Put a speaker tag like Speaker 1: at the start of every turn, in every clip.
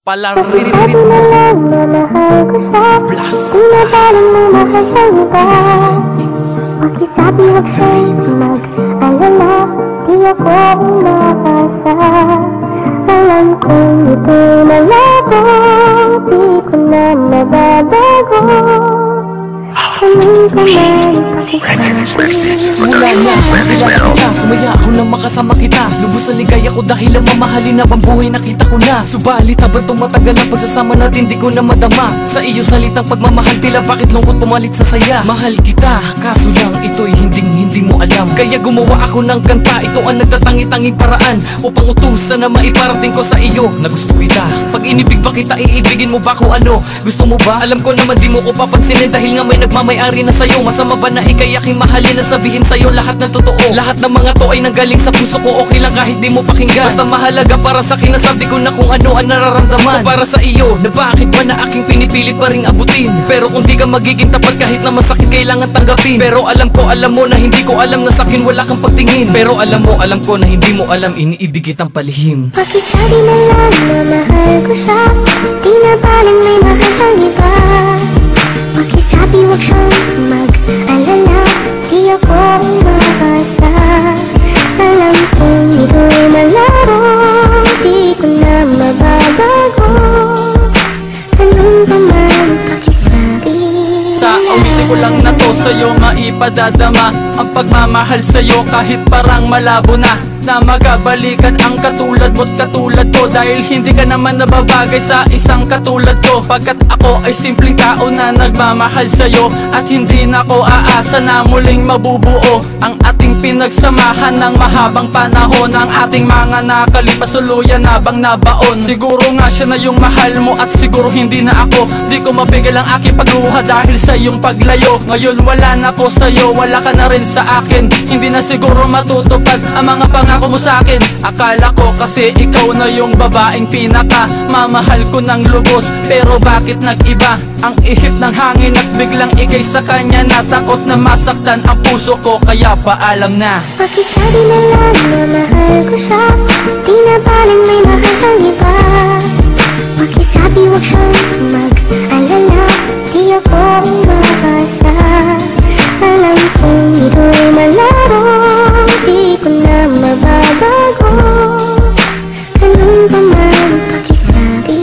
Speaker 1: Palaririto
Speaker 2: Sabi na lang na mahal ko siya.
Speaker 1: Blast
Speaker 2: Di na parang may mahal siyang iba.
Speaker 1: Insulin
Speaker 2: Pakisabi huwag siyang mag-alala. Di ako umaasa. Alam kong ito'y malabo. Di ko na mababago. Anong ka man pakisabi.
Speaker 1: Mula na, sumaya ako nang makasama kita. Lubos sa ligaya ko dahil ang mamahalin na bang buhay nakita ko na. Subalit habang tumatagal ang pagsasama natin di ko na madama. Sa iyo salitang pagmamahal tila bakit lungkot pumalit sa saya. Mahal kita, kaso lang ito'y hindi mo alam. Kaya gumawa ako ng kanta, ito ang nagtatangi-tanging paraan upang utusan na maiparating ko sa iyo na gusto kita. Pag inibig ba kita, iibigin mo ba ko ano? Gusto mo ba? Alam ko naman di mo ko papansinin dahil nga may nagmamayari na sa'yo. Masama ba na ikay aking mahalin na sabihin sa'yo lahat ng totoo? Lahat ng mga to ay nanggaling sa puso ko. Okay lang kahit di mo pakinggan. Basta mahalaga para sa akin, nasabi ko na kung ano ang nararamdaman ko para sa iyo. Na bakit ba na aking pinipilit pa ring abutin? Pero kung di ka magiging tapat kahit na masakit kailangan tanggapin. Pero alam ko, alam mo na hindi ko alam na sa'kin wala kang pagtingin. Pero alam mo, alam ko na hindi mo alam iniibig kitang palihim.
Speaker 2: Pakisabi na lang na mahal ko siya. Di na parang may mahal siyang iba. Pakisabi huwag siyang mag-alala. Di ako umaasa. Alam kong ito'y malaro. Di ko na mababago. Anong ka man pakisabi.
Speaker 3: Sa awitin ko lang na to sa'yo maipadadama ang pagmamahal sa'yo kahit parang malabo na magabalikan ang katulad mo't katulad ko. Dahil hindi ka naman nababagay sa isang katulad ko. Pagkat ako ay simpleng tao na nagmamahal sa'yo. At hindi na ko aasa na muling mabubuo ang ating pinagsamahan ng mahabang panahon. Ang ating mga nakalipas tuluyan na bang nabaon. Siguro nga siya na yung mahal mo at siguro hindi na ako. Di ko mapigil ang aking pagluha dahil sa iyong paglayo. Ngayon wala na ko sa'yo, wala ka na rin sa akin. Hindi na siguro matutupad ang mga pangako mo sa akin. Akala ko kasi ikaw na yung babaeng pinaka mamahal ko ng lubos. Pero bakit nag-iba ang ihip ng hangin at biglang ikay sa kanya? Natakot na masaktan ang puso ko kaya paalam na.
Speaker 2: Pakisabi na lang na mahal ko siya. Di na parang may mahal siyang iba. Pakisabi huwag siyang mag-alala. Di ako umaasa. Alam kong ito'y malaro. Di ko na mababago. Anong ka man pakisabi.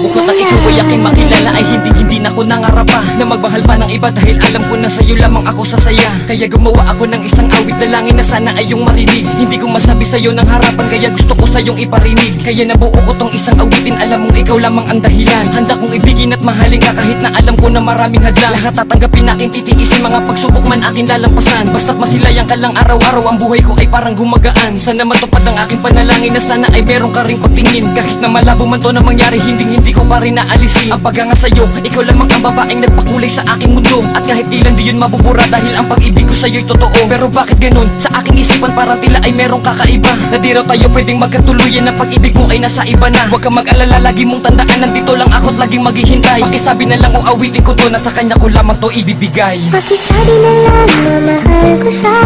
Speaker 1: Bukod na ikaw ay aking makilala ay hindi na ko nangarap pa na magmahal pa ng iba dahil alam ko na sa'yo lamang ako sasaya. Kaya gumawa ako ng isang awit na langin na sana ay iyong marinig. Hindi ko masabi sa'yo ng harapan kaya gusto ko sa'yong iparinig. Kaya nabuo ko tong isang awitin, alam mong ikaw lamang ang dahilan. Handa kong ibigin at mahalin ka kahit na alam ko na maraming hadlang. Lahat tatanggapin aking titiisin, mga pagsubok man aking lalampasan. Basta't masilayan ka lang araw-araw, ang buhay ko ay parang gumagaan. Sana matupad ang aking panalangin na sana ay meron ka ring pagtingin. Kahit na malabo man to na mangyari, hindi ko pa rin naalisin ang paghanga sa'yo. Ikaw lamang ang babaeng nagpakulay sa aking mundo. At kahit ilan di yun mabubura dahil ang pag-ibig ko sa'yo'y totoo. Pero bakit ganun? Sa aking isipan parang tila ay merong kakaiba. Na di raw tayo pwedeng magkatuluyan na pag-ibig mo ay nasa iba na. Huwag kang mag-alala, lagi mong tandaan nandito lang ako't laging maghihintay. Pakisabi na lang o awitin ko to na sa kanya ko lamang to ibibigay.
Speaker 2: Pakisabi na lang na mahal ko siya.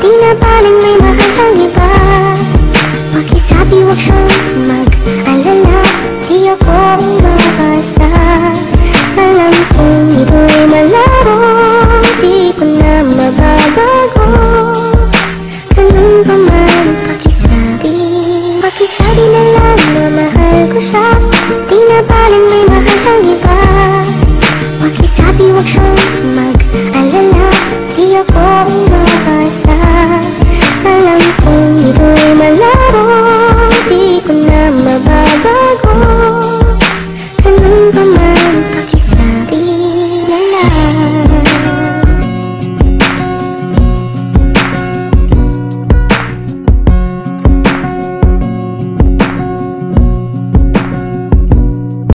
Speaker 2: Di na parang may mahal siyang iba. Pakisabi huwag siyang mag-alala. Di ako umaasa. Alam kong ito'y malaro. Di ko na mababago. Anong ka man pakisabi. Pakisabi na lang na mahal ko siya. Di na parang may mahal siyang iba. Pakisabi huwag siyang mag-alala. Di ako umaasa.